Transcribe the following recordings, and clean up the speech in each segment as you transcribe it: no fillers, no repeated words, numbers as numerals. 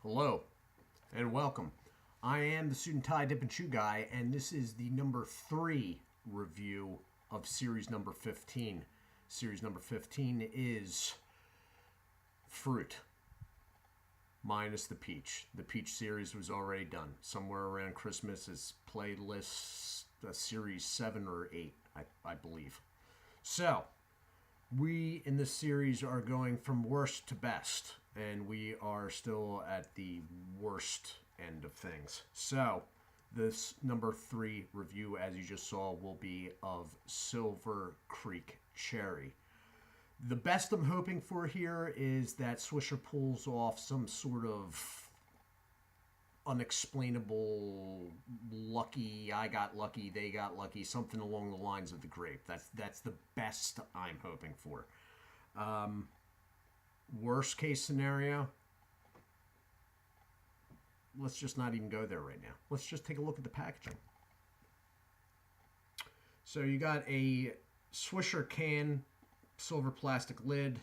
Hello and welcome. I am the Suit&Tie Dip&ChewGuy, and this is the number 3 review of series number 15. Series number 15 is fruit, minus the peach. The peach series was already done. Somewhere around Christmas is playlist series 7 or 8, I believe. So, we in this series are going from worst to best, and we are still at the worst end of things. So, this number 3 review, as you just saw, will be of Silver Creek Cherry. The best I'm hoping for here is that Swisher pulls off some sort of unexplainable lucky, I got lucky, they got lucky, something along the lines of the grape. That's the best I'm hoping for. Worst case scenario, let's just not even go there right now. Let's just take a look at the packaging. So you got a Swisher can, silver plastic lid,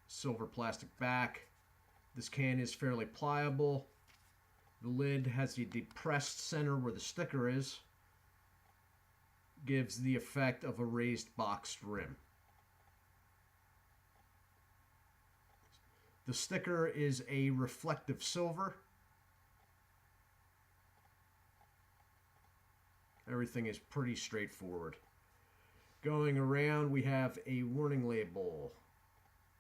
silver plastic back. This can is fairly pliable. The lid has the depressed center where the sticker is. Gives the effect of a raised boxed rim. The sticker is a reflective silver. Everything is pretty straightforward. Going around, we have a warning label,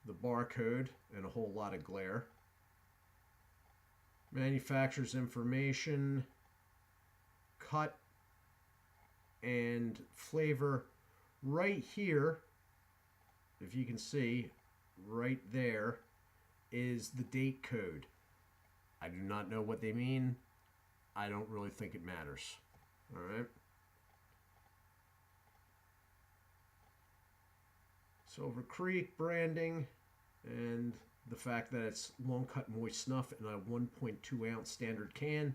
the barcode, and a whole lot of glare. Manufacturer's information, cut, and flavor. Right here, if you can see, right there, is the date code. I do not know what they mean. I don't really think it matters. All right. Silver Creek branding, and the fact that it's long cut moist snuff in a 1.2 ounce standard can,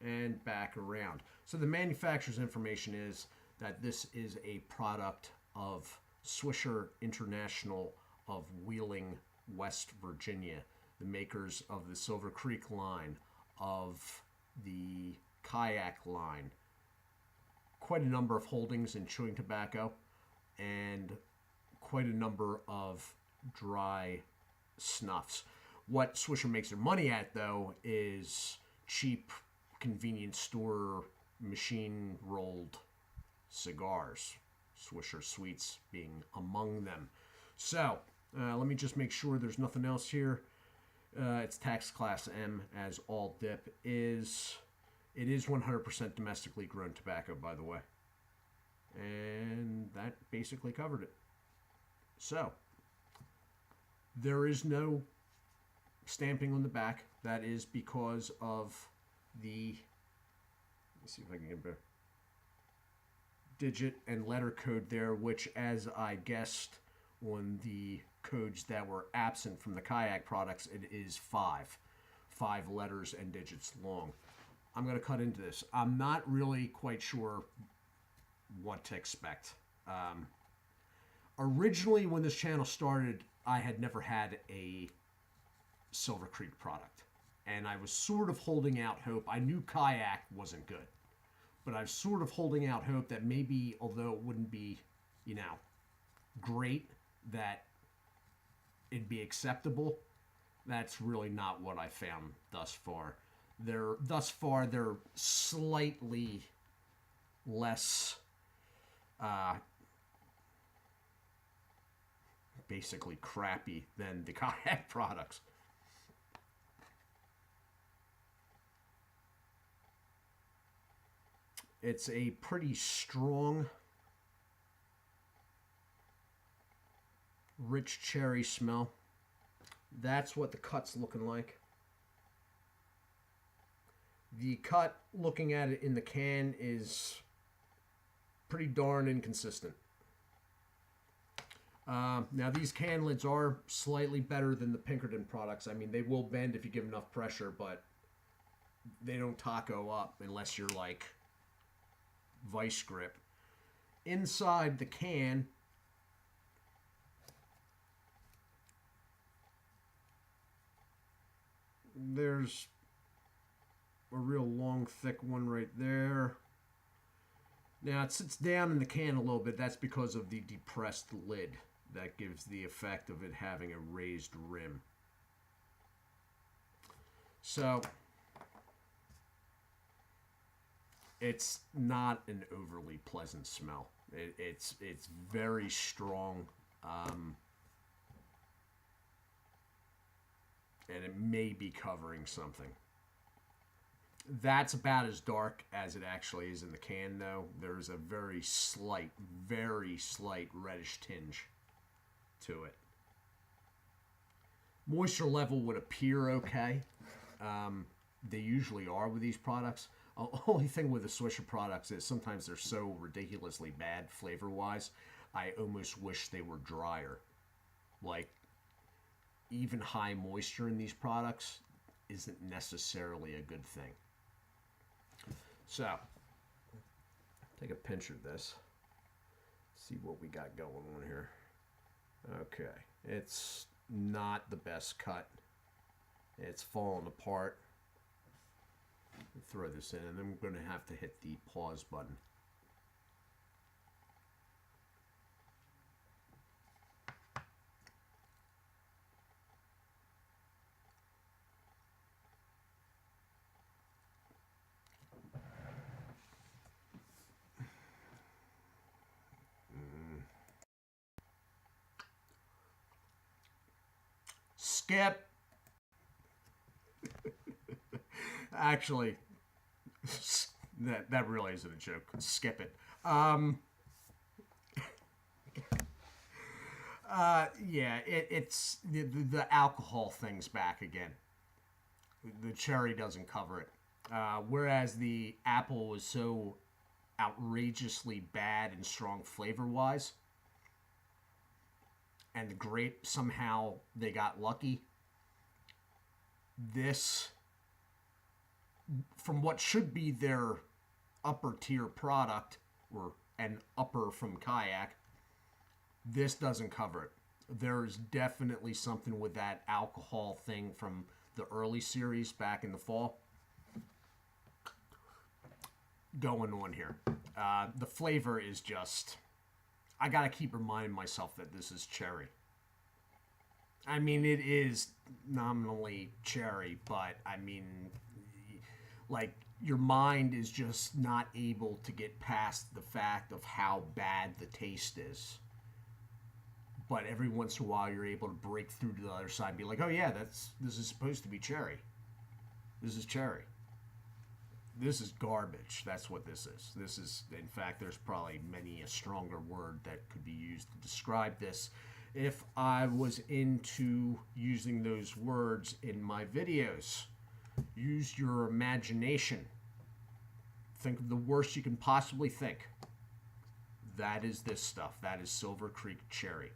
and back around. So the manufacturer's information is that this is a product of Swisher International of Wheeling, West Virginia, the makers of the Silver Creek line, of the kayak line, quite a number of holdings in chewing tobacco, and quite a number of dry snuffs. What Swisher makes their money at, though, is cheap convenience store machine rolled cigars, Swisher Sweets being among them. So let me just make sure there's nothing else here. It's tax class M, as all dip is. It is 100% domestically grown tobacco, by the way. And that basically covered it. So, there is no stamping on the back. That is because of the, let's see if I can get a better, digit and letter code there, which, as I guessed on the codes that were absent from the kayak products, it is 5 letters and digits long. I'm going to cut into this. I'm not really quite sure what to expect. Originally, when this channel started, I had never had a Silver Creek product, and I was sort of holding out hope. I knew kayak wasn't good, but I was sort of holding out hope that maybe, although it wouldn't be, great, that it'd be acceptable. That's really not what I found thus far. They're slightly less basically crappy than the kayak products. It's a pretty strong, rich cherry smell. That's what the cut's looking like. The cut, looking at it in the can, is pretty darn inconsistent. Now, these can lids are slightly better than the Pinkerton products. I mean, they will bend if you give enough pressure, but they don't taco up unless you're like vice grip. Inside the can, there's a real long, thick one right there. Now it sits down in the can a little bit. That's because of the depressed lid. That gives the effect of it having a raised rim. So it's not an overly pleasant smell. It's very strong, and it may be covering something. That's about as dark as it actually is in the can, though. There's a very slight reddish tinge to it. Moisture level would appear okay. They usually are with these products. The only thing with the Swisher products is sometimes they're so ridiculously bad flavor-wise, I almost wish they were drier. Like, even high moisture in these products isn't necessarily a good thing. So, take a pinch of this. See what we got going on here. Okay, it's not the best cut. It's falling apart. Throw this in, and then we're going to have to hit the pause button. Skip. Actually, that really isn't a joke. Skip it. Yeah, it's the alcohol thing's back again. The cherry doesn't cover it. Whereas the apple was so outrageously bad and strong flavor-wise, and the grape, somehow they got lucky. This, from what should be their upper tier product, or an upper from Kayak, this doesn't cover it. There's definitely something with that alcohol thing from the early series back in the fall going on here. The flavor is just, I gotta keep reminding myself that this is cherry. I mean, it is nominally cherry, but I mean, like, your mind is just not able to get past the fact of how bad the taste is. But every once in a while, you're able to break through to the other side and be like, oh yeah, this is supposed to be cherry. This is cherry. This is garbage. That's what this is. This is, in fact, there's probably many a stronger word that could be used to describe this if I was into using those words in my videos. Use your imagination. Think of the worst you can possibly think. That is this stuff. That is Silver Creek Cherry.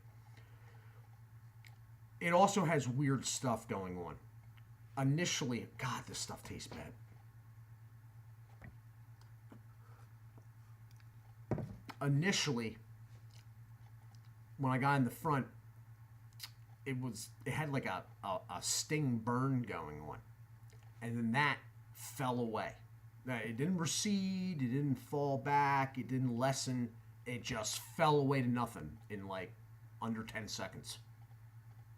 It also has weird stuff going on. Initially, God, this stuff tastes bad. Initially, when I got in the front, it had like a sting burn going on. And then that fell away. It didn't recede, it didn't fall back, it didn't lessen. It just fell away to nothing in like under 10 seconds.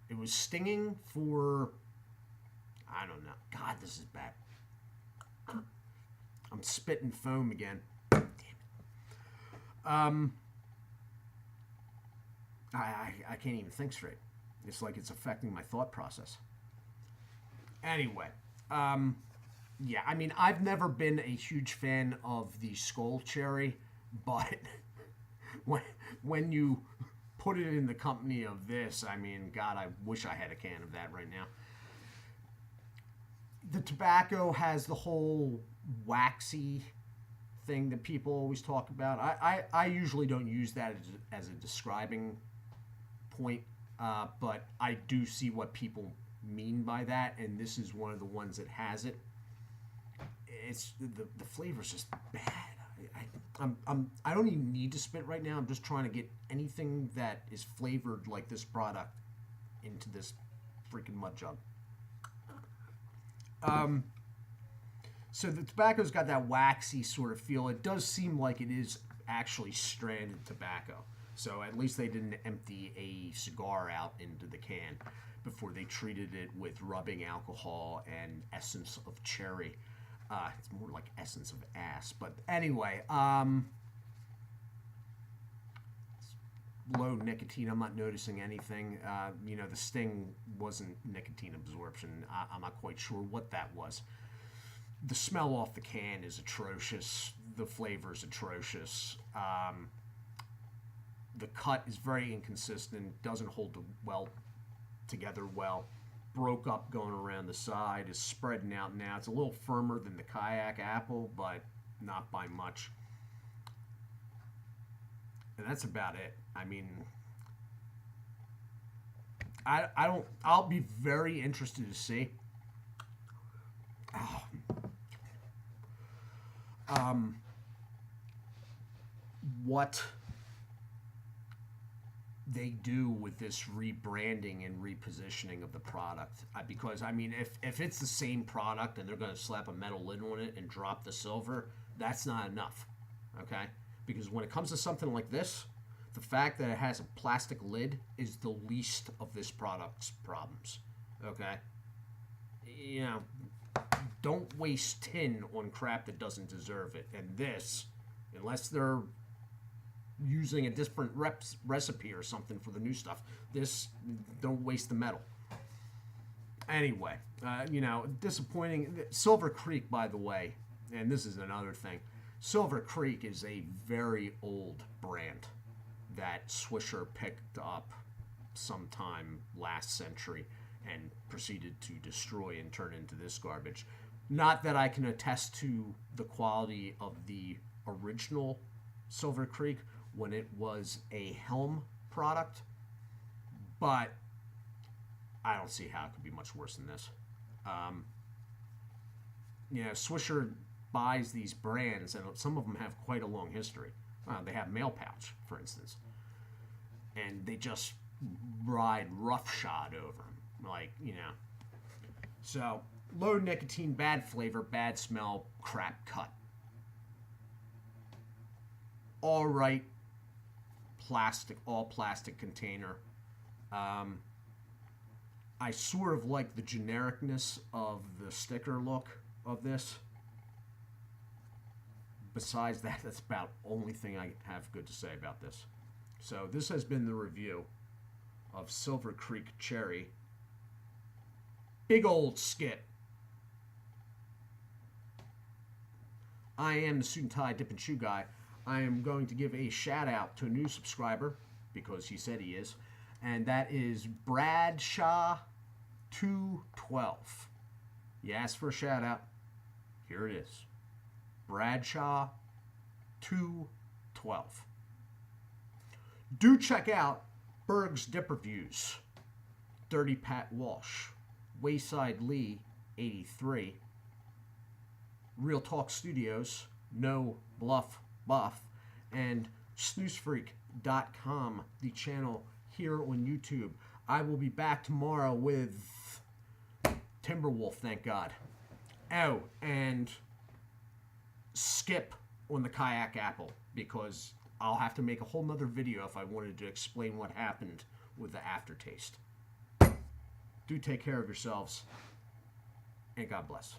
It was stinging for, I don't know. God, this is bad. I'm spitting foam again. Damn it. I can't even think straight. It's like it's affecting my thought process. Anyway, yeah, I mean, I've never been a huge fan of the Skull Cherry, but when you put it in the company of this, I mean, God, I wish I had a can of that right now. The tobacco has the whole waxy thing that people always talk about. I usually don't use that as a describing point, but I do see what people mean by that, and this is one of the ones that has it. It's the flavor's just bad. I don't even need to spit right now. I'm just trying to get anything that is flavored like this product into this freaking mud jug. So the tobacco's got that waxy sort of feel. It does seem like it is actually stranded tobacco. So at least they didn't empty a cigar out into the can before they treated it with rubbing alcohol and essence of cherry. It's more like essence of ass. But anyway, low nicotine. I'm not noticing anything. The sting wasn't nicotine absorption. I'm not quite sure what that was. The smell off the can is atrocious. The flavor is atrocious. The cut is very inconsistent. Doesn't hold together well. Broke up going around the side. Is spreading out now. It's a little firmer than the Kayak apple, but not by much. And that's about it. I mean, I don't. I'll be very interested to see. What they do with this rebranding and repositioning of the product. Because, I mean, if it's the same product and they're going to slap a metal lid on it and drop the silver, that's not enough, okay? Because when it comes to something like this, the fact that it has a plastic lid is the least of this product's problems, okay? Don't waste tin on crap that doesn't deserve it. And this, unless they're using a different recipe or something for the new stuff, don't waste the metal. Anyway, disappointing. Silver Creek, by the way, and this is another thing, Silver Creek is a very old brand that Swisher picked up sometime last century and proceeded to destroy and turn into this garbage. Not that I can attest to the quality of the original Silver Creek when it was a Helm product, but I don't see how it could be much worse than this. Swisher buys these brands, and some of them have quite a long history. They have Mail Pouch, for instance, and they just ride roughshod over them, So, low nicotine, bad flavor, bad smell, crap cut. All right, all plastic container. I sort of like the genericness of the sticker look of this. Besides that, that's about the only thing I have good to say about this. So this has been the review of Silver Creek Cherry. Big old skip. I am the Suit&Tie Dip&Chew Guy. I am going to give a shout out to a new subscriber, because he said he is, and that is Bradshaw212. You asked for a shout out. Here it is. Bradshaw212. Do check out Berg's Dip Reviews, Dirty Pat Walsh, Wayside Lee 83, Real Talk Studios, No Bluff Buff, and snoozefreak.com, the channel here on YouTube. I will be back tomorrow with Timberwolf, thank God. Oh, and skip on the Kayak apple, because I'll have to make a whole nother video if I wanted to explain what happened with the aftertaste. Do take care of yourselves, and God bless.